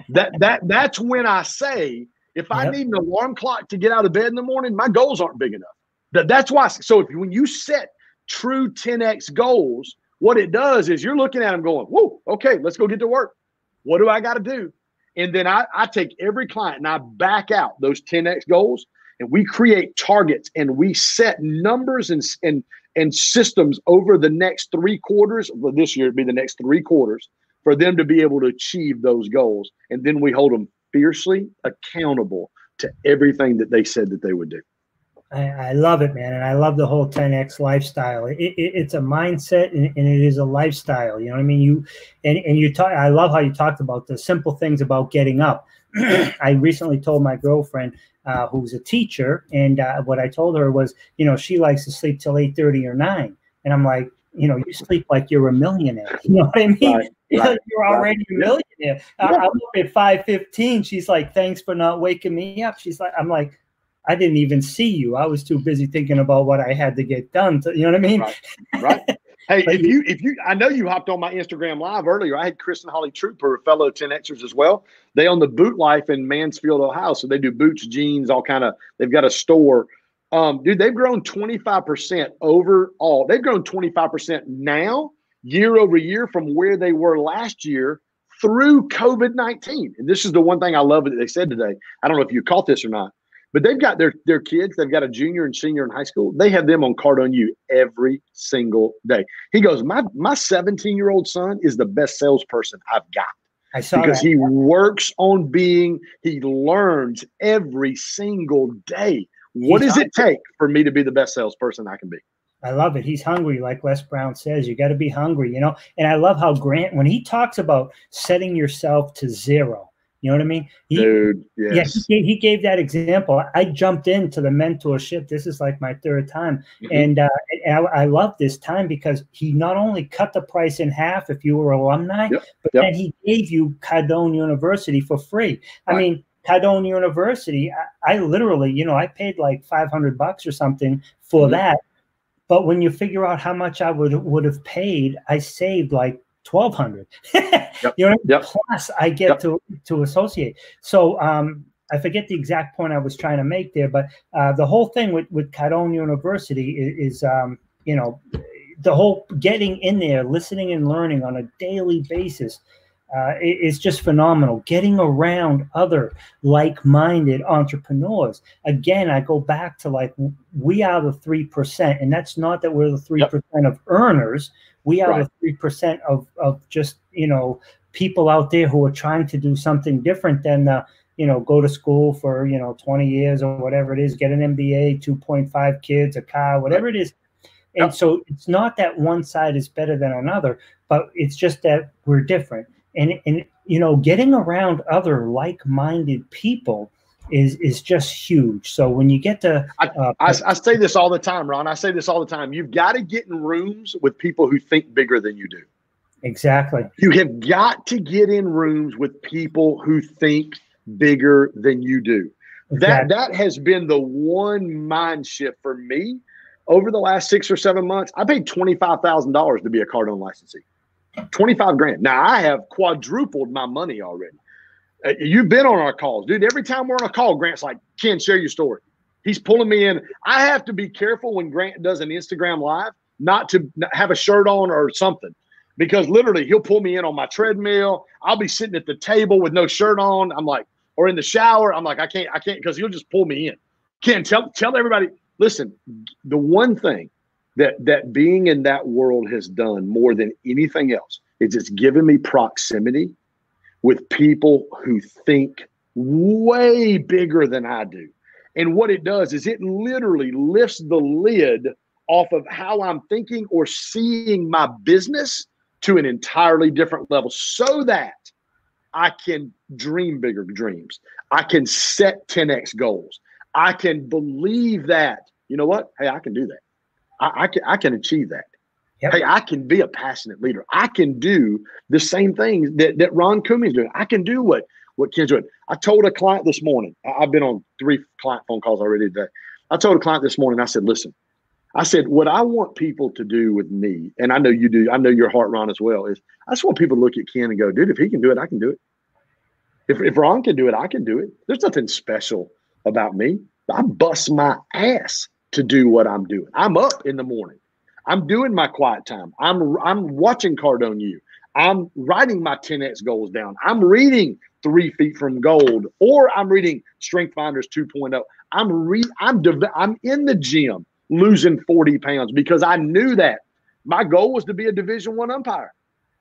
that's when I say, if I need an alarm clock to get out of bed in the morning, my goals aren't big enough. That's why. So when you set true 10x goals, what it does is you're looking at them going, whoa, okay, let's go get to work. What do I got to do? And then I take every client and I back out those 10x goals, and we create targets and we set numbers and systems over the next 3 quarters. Well, this year it'd be the next 3 quarters for them to be able to achieve those goals. And then we hold them fiercely accountable to everything that they said that they would do. I love it, man. And I love the whole 10X lifestyle. It's a mindset and it is a lifestyle. You know what I mean? I love how you talked about the simple things about getting up. I recently told my girlfriend, who's a teacher, and what I told her was, she likes to sleep till 8:30 or 9. And I'm like, you sleep like you're a millionaire. You know what I mean? Right, you're already a millionaire. Yeah. I'm up at 5:15. She's like, thanks for not waking me up. I'm like, I didn't even see you. I was too busy thinking about what I had to get done. You know what I mean? Right. Hey, if you, I know you hopped on my Instagram live earlier. I had Chris and Holly Trooper, fellow 10Xers as well. They own the Boot Life in Mansfield, Ohio. So they do boots, jeans, all kind of. They've got a store. Dude, they've grown 25% overall. They've grown 25% now, year over year, from where they were last year through COVID-19. And this is the one thing I love that they said today. I don't know if you caught this or not. But they've got their kids. They've got a junior and senior in high school. They have them on Cardone U every single day. He goes, my 17-year-old son is the best salesperson I've got. I saw because that. He works on he learns every single day. What does it take for me to be the best salesperson I can be? I love it. He's hungry, like Les Brown says. You got to be hungry, And I love how Grant, when he talks about setting yourself to 0. You know what I mean? Dude, yes. Yeah, he gave that example. I jumped into the mentorship. This is like my 3rd time. And I love this time because he not only cut the price in half if you were alumni, but then he gave you Cardone University for free. I mean, Cardone University, I literally, I paid like $500 or something for that. But when you figure out how much I would have paid, I saved like $1,200. You know, plus I get to associate. So I forget the exact point I was trying to make there, but the whole thing with Cardone University is the whole getting in there, listening and learning on a daily basis is just phenomenal. Getting around other like-minded entrepreneurs. Again, I go back to we are the 3%, and that's not that we're the 3% of earners. We are the 3% of just, people out there who are trying to do something different than, go to school for, 20 years or whatever it is, get an MBA, 2.5 kids, a car, whatever it is. And so it's not that one side is better than another, but it's just that we're different. And getting around other like-minded people is just huge. So when you get to I say this all the time, Ron. I say this all the time. You've got to get in rooms with people who think bigger than you do. Exactly. You have got to get in rooms with people who think bigger than you do. Exactly. That has been the one mind shift for me over the last 6 or 7 months. I paid $25,000 to be a Cardone licensee. 25 grand. Now I have quadrupled my money already. You've been on our calls, dude. Every time we're on a call, Grant's like, Ken, share your story. He's pulling me in. I have to be careful when Grant does an Instagram live, not to have a shirt on or something, because literally he'll pull me in on my treadmill. I'll be sitting at the table with no shirt on. I'm like, or in the shower. I'm like, I can't, because he'll just pull me in. Ken, tell everybody, listen, the one thing that being in that world has done more than anything else is it's given me proximity with people who think way bigger than I do. And what it does is it literally lifts the lid off of how I'm thinking or seeing my business to an entirely different level, so that I can dream bigger dreams. I can set 10x goals. I can believe that, you know what? Hey, I can do that. I can achieve that. Yep. Hey, I can be a passionate leader. I can do the same things that Ron Couming is doing. I can do what Ken's doing. I told a client this morning, I've been on 3 client phone calls already today. I told a client this morning, I said, listen, I said, what I want people to do with me, and I know you do, I know your heart, Ron, as well, is I just want people to look at Ken and go, dude, if he can do it, I can do it. If Ron can do it, I can do it. There's nothing special about me. I bust my ass to do what I'm doing. I'm up in the morning. I'm doing my quiet time. I'm watching Cardone U. I'm writing my 10X goals down. I'm reading 3 Feet from Gold, or I'm reading Strength Finders 2.0. I'm in the gym losing 40 pounds because I knew that my goal was to be a Division I umpire.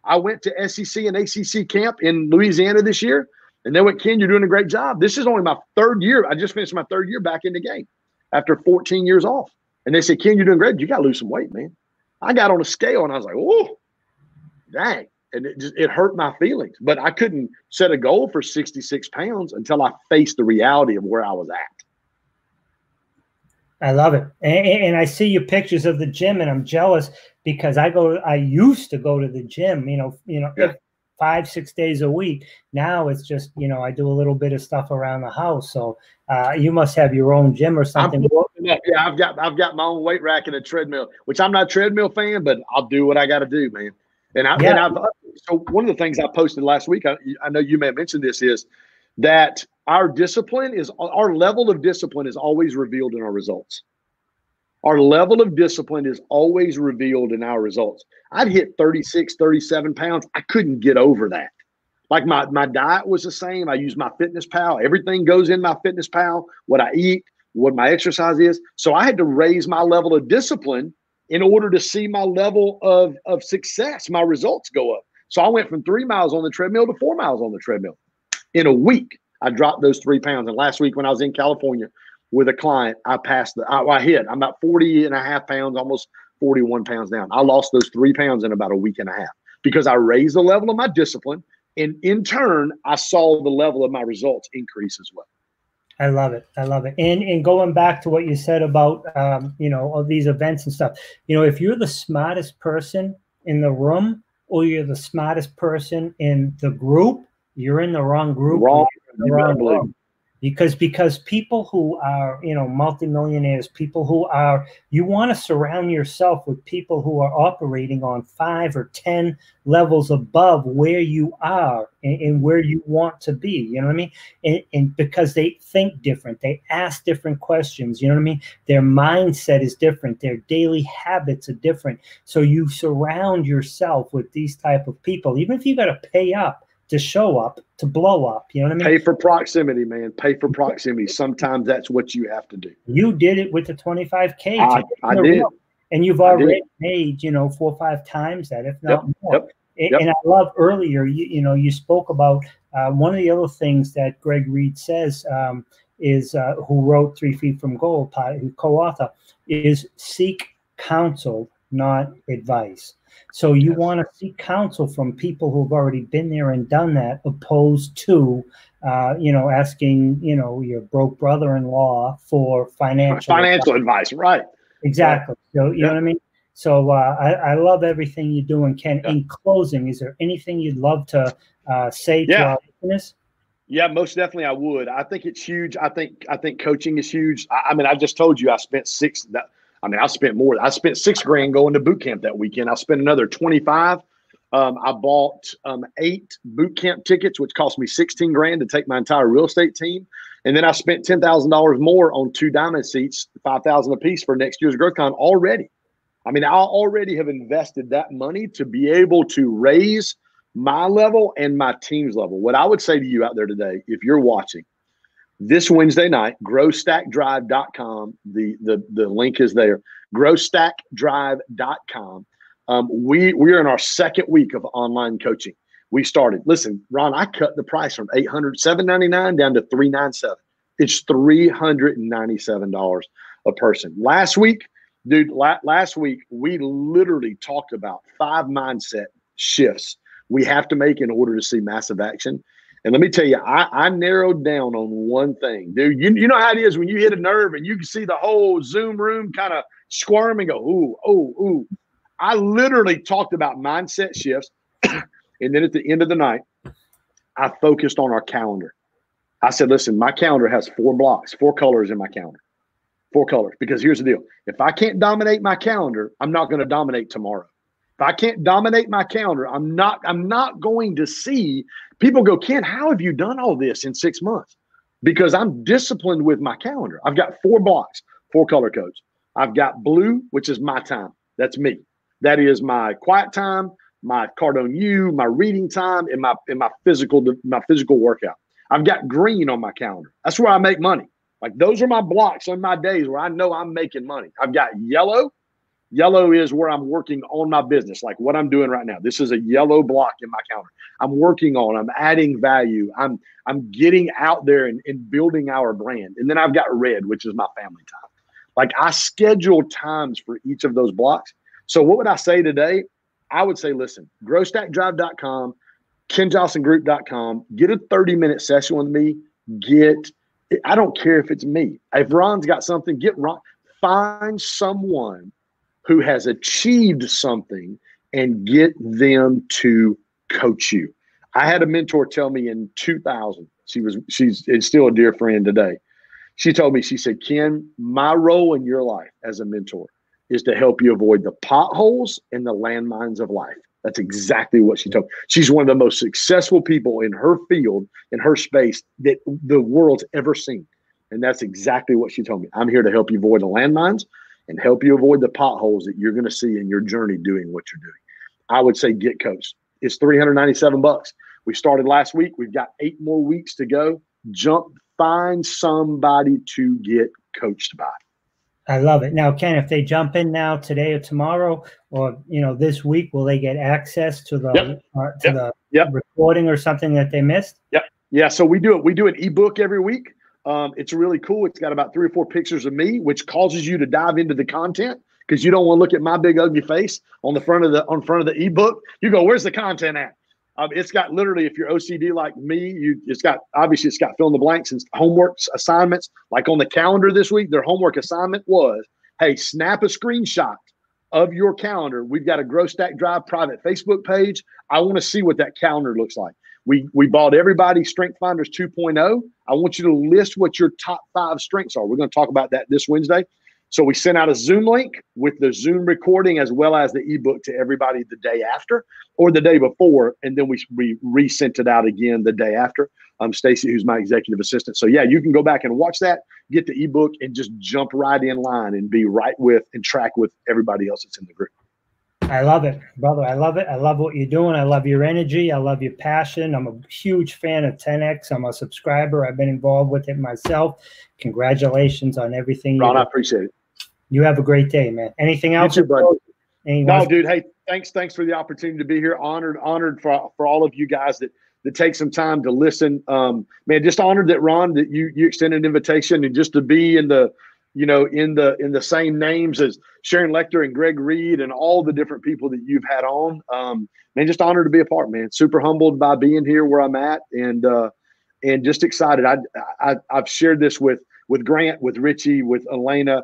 I went to SEC and ACC camp in Louisiana this year, and they went, Ken, you're doing a great job. This is only my 3rd year. I just finished my 3rd year back in the game after 14 years off. And they said, Ken, you're doing great. You got to lose some weight, man. I got on a scale and I was like, oh, dang. And it hurt my feelings. But I couldn't set a goal for 66 pounds until I faced the reality of where I was at. I love it. And I see your pictures of the gym, and I'm jealous because I used to go to the gym, yeah. 5-6 days a week. Now it's just, I do a little bit of stuff around the house. So you must have your own gym or something. Yeah, I've got my own weight rack and a treadmill, which I'm not a treadmill fan, but I'll do what I got to do, man. So one of the things I posted last week, I know you may have mentioned this, is that our level of discipline is always revealed in our results. Our level of discipline is always revealed in our results. I'd hit 36, 37 pounds. I couldn't get over that. Like my diet was the same. I use my Fitness Pal. Everything goes in my Fitness Pal, what I eat, what my exercise is. So I had to raise my level of discipline in order to see my level of success, my results go up. So I went from 3 miles on the treadmill to 4 miles on the treadmill. In a week, I dropped those 3 pounds. And last week when I was in California with a client, I hit. I'm about 40 and a half pounds, almost 41 pounds down. I lost those 3 pounds in about a week and a half because I raised the level of my discipline. And in turn, I saw the level of my results increase as well. I love it. I love it. And going back to what you said about, all these events and stuff, if you're the smartest person in the room or you're the smartest person in the group, you're in the wrong group. Wrong room. Because people who are, multimillionaires, people who are, you want to surround yourself with people who are operating on 5 or 10 levels above where you are and where you want to be, you know what I mean? And because they think different, they ask different questions, you know what I mean? Their mindset is different. Their daily habits are different. So you surround yourself with these type of people, even if you got to pay up to show up, to blow up, you know what I mean? Pay for proximity, man. Pay for proximity. Sometimes that's what you have to do. You did it with the 25K. I did. And you've already made, 4 or 5 times that, if not more. Yep. And I love earlier, you spoke about one of the other things that Greg Reed says is who wrote 3 Feet from Gold, co-author, is seek counsel, not advice. So you want to seek counsel from people who've already been there and done that, opposed to, asking, your broke brother-in-law for financial advice. Right. Exactly. So, you know what I mean? So I love everything you do. And Ken, in closing, is there anything you'd love to say to our listeners? Yeah, most definitely I would. I think it's huge. I think coaching is huge. I just told you I spent I spent more. I spent $6,000 going to boot camp that weekend. I spent another 25. I bought 8 boot camp tickets, which cost me $16,000 to take my entire real estate team. And then I spent $10,000 more on 2 diamond seats, $5,000 a piece for next year's GrowthCon already. I mean, I already have invested that money to be able to raise my level and my team's level. What I would say to you out there today, if you're watching this Wednesday night, growstackdrive.com, the link is there, growstackdrive.com. We're in our second week of online coaching. We started, listen, Ron, I cut the price from $799 down to $397. It's $397 a person. Last week, dude, last week, we literally talked about 5 mindset shifts we have to make in order to see massive action. And let me tell you, I narrowed down on one thing, dude. You know how it is when you hit a nerve and you can see the whole Zoom room kind of squirm and go, ooh, ooh, ooh. I literally talked about mindset shifts. And then at the end of the night, I focused on our calendar. I said, listen, my calendar has 4 blocks, 4 colors in my calendar. 4 colors. Because here's the deal. If I can't dominate my calendar, I'm not going to dominate tomorrow. If I can't dominate my calendar, I'm not going to see people go, Ken, how have you done all this in 6 months? Because I'm disciplined with my calendar. I've got 4 blocks, 4 color codes. I've got blue, which is my time. That's me. That is my quiet time, my Cardone U, my reading time, and my physical workout. I've got green on my calendar. That's where I make money. Like those are my blocks on my days where I know I'm making money. I've got yellow. Yellow is where I'm working on my business, like what I'm doing right now. This is a yellow block in my calendar. I'm working on, I'm adding value. I'm getting out there and building our brand. And then I've got red, which is my family time. Like I schedule times for each of those blocks. So what would I say today? I would say, listen, growstackdrive.com, kenjoslingroup.com, get a 30-minute session with me. I don't care if it's me. If Ron's got something, get Ron. Find someone who has achieved something and get them to coach you. I had a mentor tell me in 2000, she's still a dear friend today. She told me, she said, Ken, my role in your life as a mentor is to help you avoid the potholes and the landmines of life. That's exactly what she told me. She's one of the most successful people in her field, in her space that the world's ever seen. And that's exactly what she told me. I'm here to help you avoid the landmines and help you avoid the potholes that you're going to see in your journey doing what you're doing. I would say get coached. It's $397. We started last week. We've got 8 more weeks to go. Find somebody to get coached by. I love it. Now, Ken, if they jump in now today or tomorrow or, this week, will they get access to the recording or something that they missed? Yep. Yeah. So we do it. We do an ebook every week. It's really cool. It's got about 3 or 4 pictures of me, which causes you to dive into the content because you don't want to look at my big ugly face on the front of the ebook. You go, where's the content at? It's got literally, if you're OCD like me, it's got fill in the blanks and homework assignments. Like on the calendar this week, their homework assignment was, hey, snap a screenshot of your calendar. We've got a Grow Stack Drive private Facebook page. I want to see what that calendar looks like. We bought everybody Strength Finders 2.0. I want you to list what your top 5 strengths are. We're going to talk about that this Wednesday. So we sent out a Zoom link with the Zoom recording as well as the ebook to everybody the day after or the day before. And then we resent it out again the day after. Stacy, who's my executive assistant. So yeah, you can go back and watch that, get the ebook and just jump right in line and be right with and track with everybody else that's in the group. I love it, brother. I love it. I love what you're doing. I love your energy. I love your passion. I'm a huge fan of 10X. I'm a subscriber. I've been involved with it myself. Congratulations on everything. Ron, I appreciate it. You have a great day, man. Anything else? You too, buddy. No, dude. Hey, thanks for the opportunity to be here. Honored for all of you guys that take some time to listen. Man, just honored that Ron, that you extended an invitation and just to be in the same names as Sharon Lecter and Greg Reed and all the different people that you've had on. Man, just honored to be a part, man. Super humbled by being here where I'm at and just excited. I've shared this with Grant, with Richie, with Elena.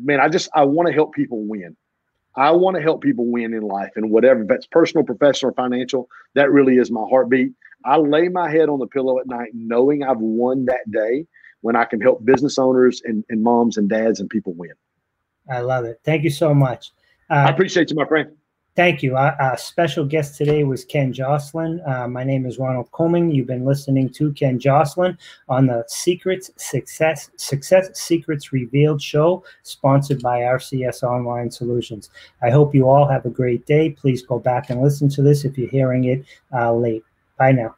Man, I want to help people win. I want to help people win in life and whatever, if that's personal, professional, or financial, that really is my heartbeat. I lay my head on the pillow at night knowing I've won that day when I can help business owners and moms and dads and people win. I love it. Thank you so much. I appreciate you, my friend. Thank you. Our special guest today was Ken Joslin. My name is Ronald Couming. You've been listening to Ken Joslin on the Success Secrets Revealed show, sponsored by RCS Online Solutions. I hope you all have a great day. Please go back and listen to this if you're hearing it late. Bye now.